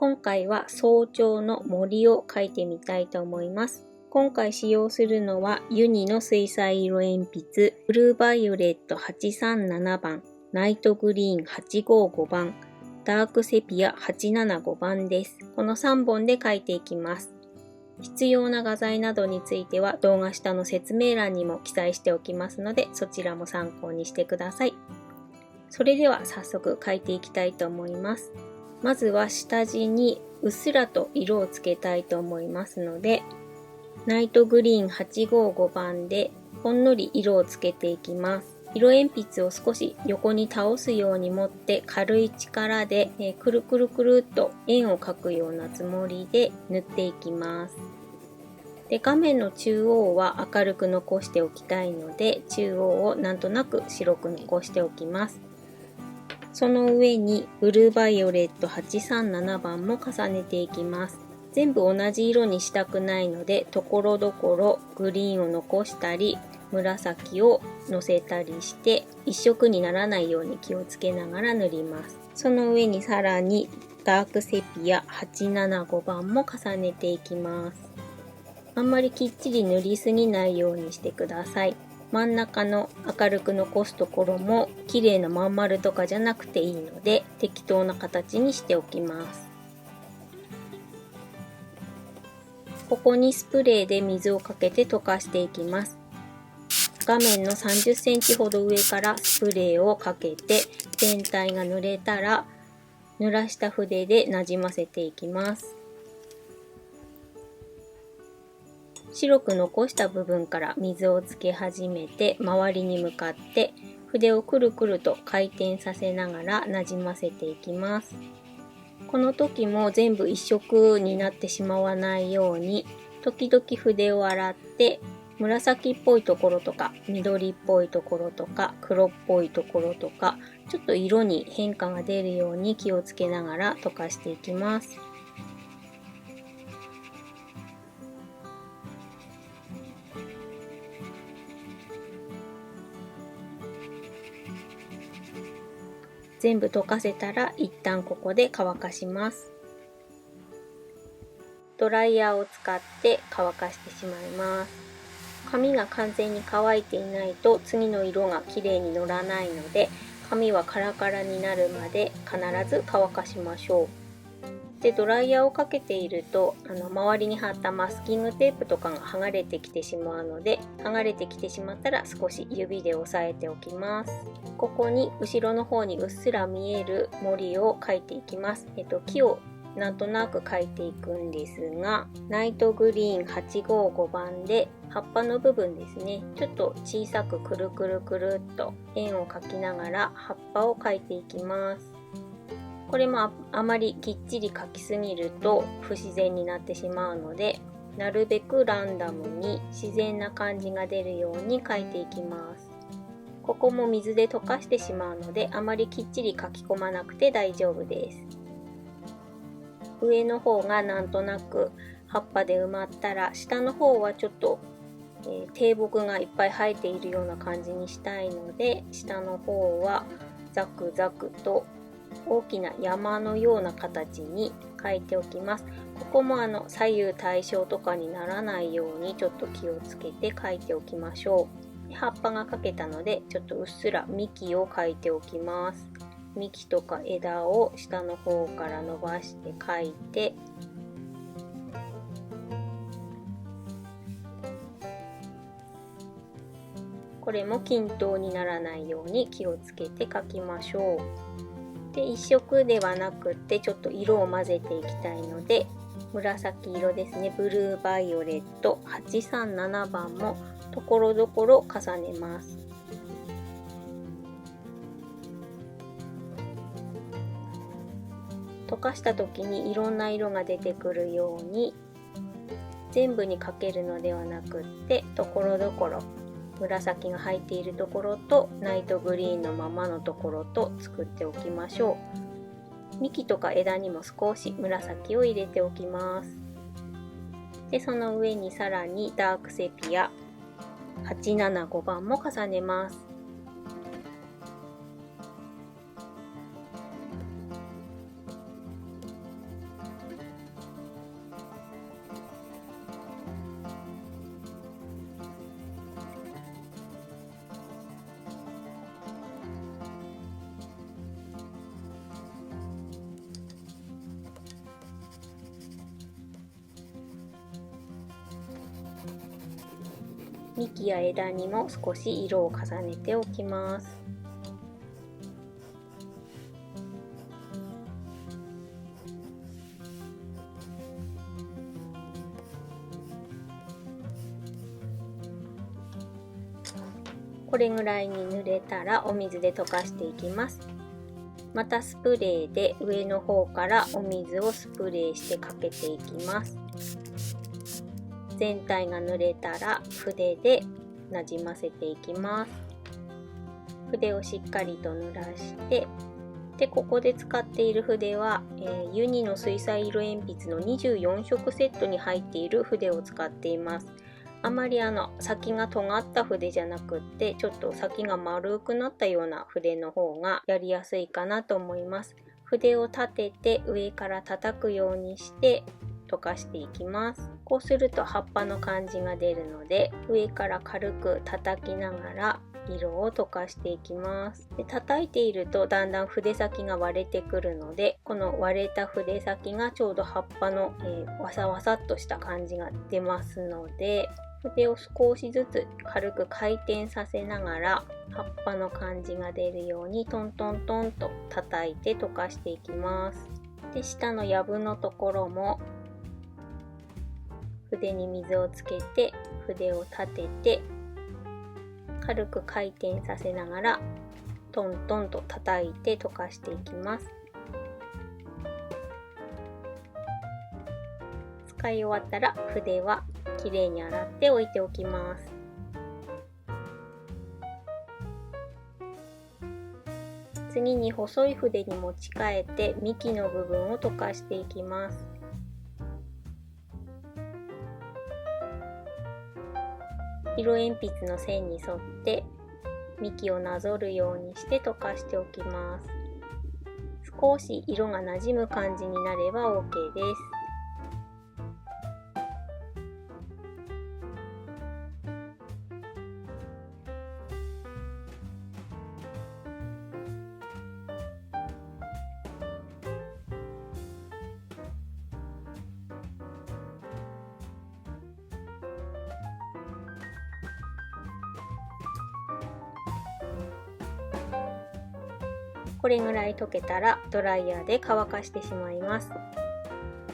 今回は早朝の森を描いてみたいと思います。今回使用するのはユニの水彩色鉛筆、ブルーバイオレット837番、ナイトグリーン855番、ダークセピア875番です。この3本で描いていきます。必要な画材などについては動画下の説明欄にも記載しておきますので、そちらも参考にしてください。それでは早速描いていきたいと思います。まずは下地にうっすらと色をつけたいと思いますので、ナイトグリーン855番でほんのり色をつけていきます。色鉛筆を少し横に倒すように持って軽い力でくるくるくるっと円を描くようなつもりで塗っていきます。で、画面の中央は明るく残しておきたいので、中央をなんとなく白く残しておきます。その上にブルーバイオレット837番も重ねていきます。全部同じ色にしたくないので、ところどころグリーンを残したり、紫をのせたりして一色にならないように気をつけながら塗ります。その上にさらにダークセピア875番も重ねていきます。あんまりきっちり塗りすぎないようにしてください。真ん中の明るく残すところも綺麗なまん丸とかじゃなくていいので、適当な形にしておきます。ここにスプレーで水をかけて溶かしていきます。画面の30センチほど上からスプレーをかけて全体が濡れたら、濡らした筆でなじませていきます。白く残した部分から水をつけ始めて、周りに向かって筆をくるくると回転させながらなじませていきます。この時も全部一色になってしまわないように、時々筆を洗って紫っぽいところとか緑っぽいところとか黒っぽいところとか、ちょっと色に変化が出るように気をつけながら溶かしていきます。全部溶かせたら一旦ここで乾かします。ドライヤーを使って乾かしてしまいます。紙が完全に乾いていないと次の色が綺麗に乗らないので、紙はカラカラになるまで必ず乾かしましょう。で、ドライヤーをかけていると周りに貼ったマスキングテープとかが剥がれてきてしまうので、剥がれてきてしまったら少し指で押さえておきます。ここに後ろの方にうっすら見える森を描いていきます。木をなんとなく描いていくんですが、ナイトグリーン855番で葉っぱの部分ですね、ちょっと小さくくるくるくるっと円を描きながら葉っぱを描いていきます。これもあまりきっちり描きすぎると不自然になってしまうので、なるべくランダムに自然な感じが出るように描いていきます。ここも水で溶かしてしまうので、あまりきっちり描き込まなくて大丈夫です。上の方がなんとなく葉っぱで埋まったら、下の方はちょっと、低木がいっぱい生えているような感じにしたいので、下の方はザクザクと大きな山のような形に描いておきます。ここも左右対称とかにならないようにちょっと気をつけて描いておきましょう。葉っぱが描けたので、ちょっとうっすら幹を描いておきます。幹とか枝を下の方から伸ばして描いて、これも均等にならないように気をつけて描きましょう。で、一色ではなくってちょっと色を混ぜていきたいので、紫色ですね、ブルーバイオレット837番もところどころ重ねます。溶かした時にいろんな色が出てくるように、全部にかけるのではなくってところどころ紫が入っているところとナイトグリーンのままのところと作っておきましょう。幹とか枝にも少し紫を入れておきます。で、その上にさらにダークセピア875番も重ねます。幹や枝にも少し色を重ねておきます。これぐらいに濡れたらお水で溶かしていきます。またスプレーで上の方からお水をスプレーしてかけていきます。全体が濡れたら筆でなじませていきます。筆をしっかりと濡らして、でここで使っている筆は、ユニの水彩色鉛筆の24色セットに入っている筆を使っています。あまり先が尖った筆じゃなくって、ちょっと先が丸くなったような筆の方がやりやすいかなと思います。筆を立てて上から叩くようにして溶かしていきます。こうすると葉っぱの感じが出るので、上から軽く叩きながら色を溶かしていきます。で叩いているとだんだん筆先が割れてくるので、この割れた筆先がちょうど葉っぱの、わさわさっとした感じが出ますので、筆を少しずつ軽く回転させながら葉っぱの感じが出るようにトントントンと叩いて溶かしていきます。で下のやぶのところも筆に水をつけて筆を立てて軽く回転させながらトントンと叩いて溶かしていきます。使い終わったら筆はきれいに洗っておいておきます。次に細い筆に持ち替えて幹の部分を溶かしていきます。色鉛筆の線に沿って幹をなぞるようにして溶かしておきます。少し色がなじむ感じになれば OK です。これぐらい溶けたらドライヤーで乾かしてしまいます。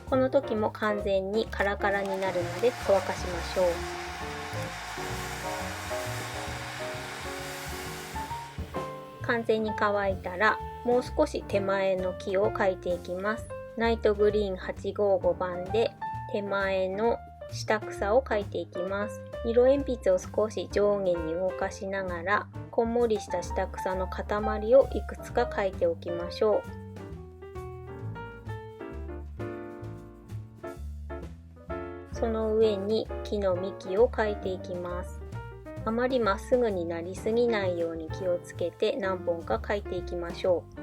この時も完全にカラカラになるまで乾かしましょう。完全に乾いたらもう少し手前の木を描いていきます。ナイトグリーン855番で手前の下草を描いていきます。色鉛筆を少し上下に動かしながらこんもりした下草の塊をいくつか描いておきましょう。その上に木の幹を描いていきます。あまりまっすぐになりすぎないように気をつけて何本か描いていきましょう。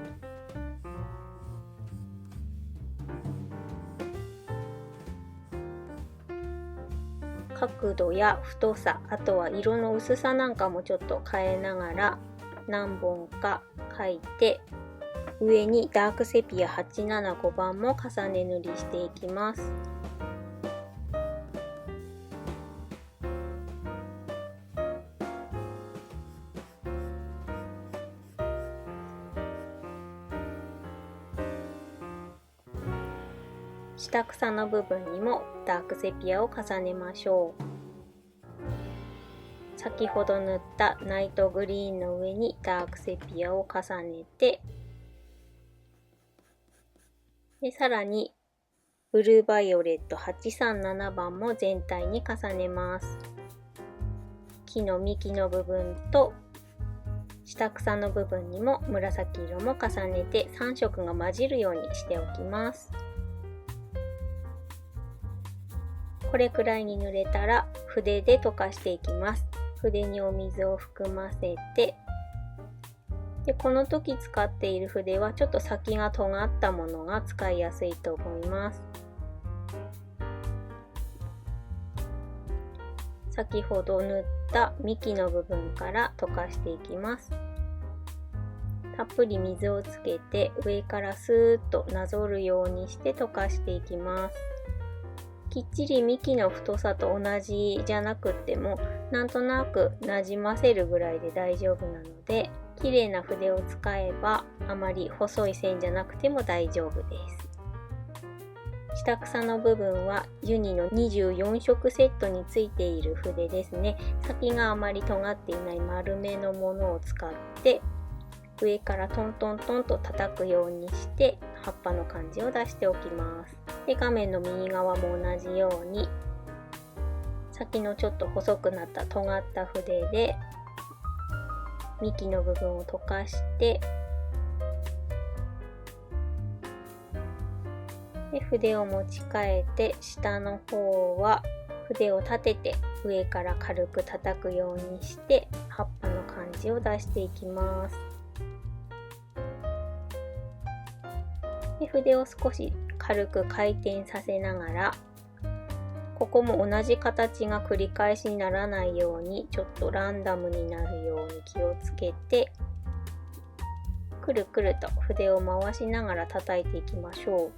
角度や太さ、あとは色の薄さなんかもちょっと変えながら何本か描いて、上にダークセピア875番も重ね塗りしていきます。下草の部分にもダークセピアを重ねましょう。先ほど塗ったナイトグリーンの上にダークセピアを重ねて、でさらにブルーバイオレット837番も全体に重ねます。木の幹の部分と下草の部分にも紫色も重ねて3色が混じるようにしておきます。これくらいに塗れたら筆で溶かしていきます。筆にお水を含ませて、でこの時使っている筆はちょっと先が尖ったものが使いやすいと思います。先ほど塗った幹の部分から溶かしていきます。たっぷり水をつけて上からスーッとなぞるようにして溶かしていきます。きっちり幹の太さと同じじゃなくっても、なんとなくなじませるぐらいで大丈夫なので、綺麗な筆を使えばあまり細い線じゃなくても大丈夫です。下草の部分はユニの24色セットについている筆ですね。先があまり尖っていない丸めのものを使って、上からトントントンと叩くようにして葉っぱの感じを出しておきます。で、画面の右側も同じように先のちょっと細くなった尖った筆で幹の部分を溶かして、で筆を持ち替えて、下の方は筆を立てて上から軽く叩くようにして葉っぱの感じを出していきます。で筆を少し軽く回転させながら、ここも同じ形が繰り返しにならないようにちょっとランダムになるように気をつけて、くるくると筆を回しながら叩いていきましょ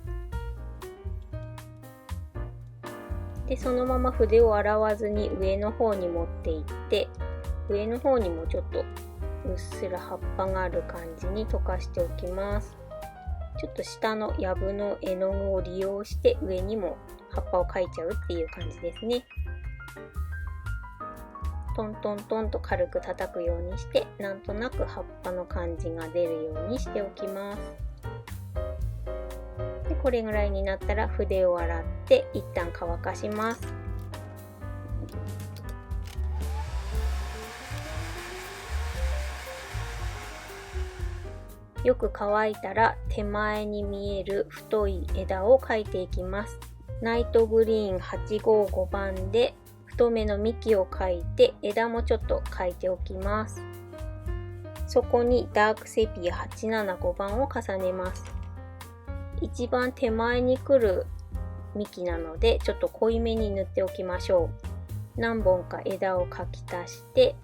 う。で、そのまま筆を洗わずに上の方に持っていって、上の方にもちょっとうっすら葉っぱがある感じに溶かしておきます。ちょっと下のヤブの絵の具を利用して上にも葉っぱを描いちゃうっていう感じですね。トントントンと軽く叩くようにして、なんとなく葉っぱの感じが出るようにしておきます。で、これぐらいになったら筆を洗って一旦乾かします。よく乾いたら手前に見える太い枝を描いていきます。ナイトグリーン855番で太めの幹を描いて、枝もちょっと描いておきます。そこにダークセピア875番を重ねます。一番手前に来る幹なのでちょっと濃いめに塗っておきましょう。何本か枝を描き足して、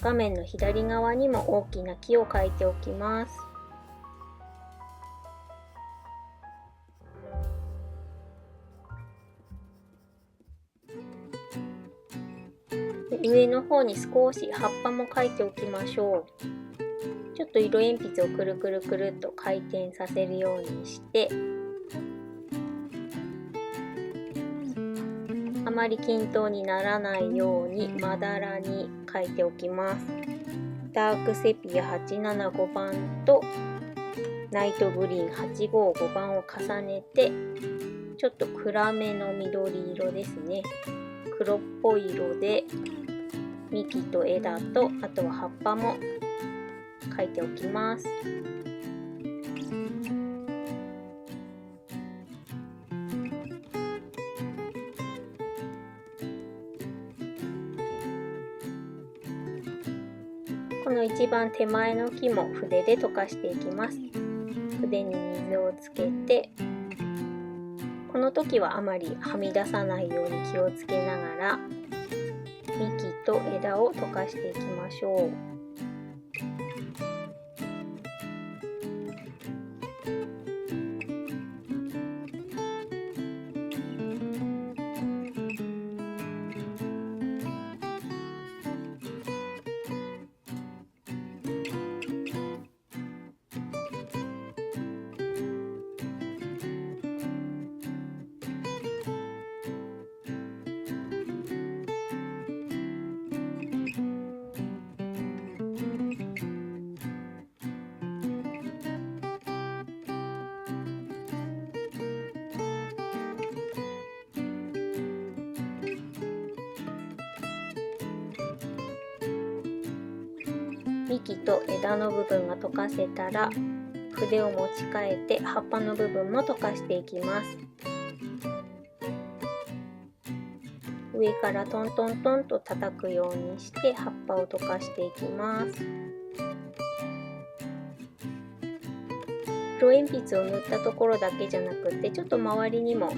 画面の左側にも大きな木を描いておきます。で、上の方に少し葉っぱも描いておきましょう。ちょっと色鉛筆をくるくるくるっと回転させるようにして、あまり均等にならないようにまだらに描いておきます。ダークセピア875番とナイトグリーン855番を重ねて、ちょっと暗めの緑色ですね。黒っぽい色で幹と枝と、あとは葉っぱも描いておきます。この一番手前の木も筆で溶かしていきます。筆に水をつけて、この時はあまりはみ出さないように気をつけながら幹と枝を溶かしていきましょう。幹と枝の部分が溶かせたら、筆を持ち替えて葉っぱの部分も溶かしていきます。上からトントントンと叩くようにして葉っぱを溶かしていきます。色鉛筆を塗ったところだけじゃなくて、ちょっと周りにも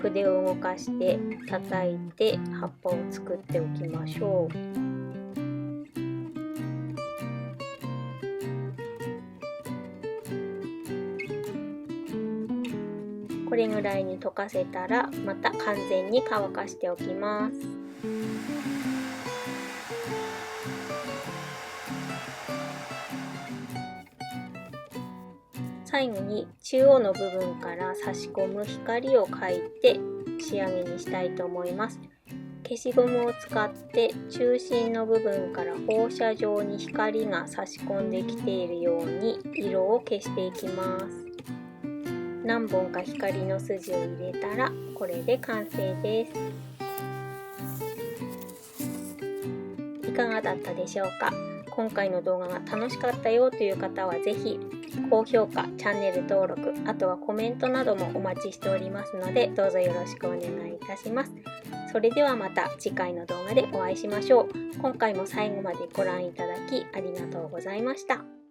筆を動かして叩いて葉っぱを作っておきましょう。これぐらいに溶かせたら、また完全に乾かしておきます。最後に中央の部分から差し込む光を描いて仕上げにしたいと思います。消しゴムを使って中心の部分から放射状に光が差し込んできているように色を消していきます。何本か光の筋を入れたらこれで完成です。いかがだったでしょうか。今回の動画が楽しかったよという方はぜひ高評価、チャンネル登録、あとはコメントなどもお待ちしておりますので、どうぞよろしくお願いいたします。それではまた次回の動画でお会いしましょう。今回も最後までご覧いただきありがとうございました。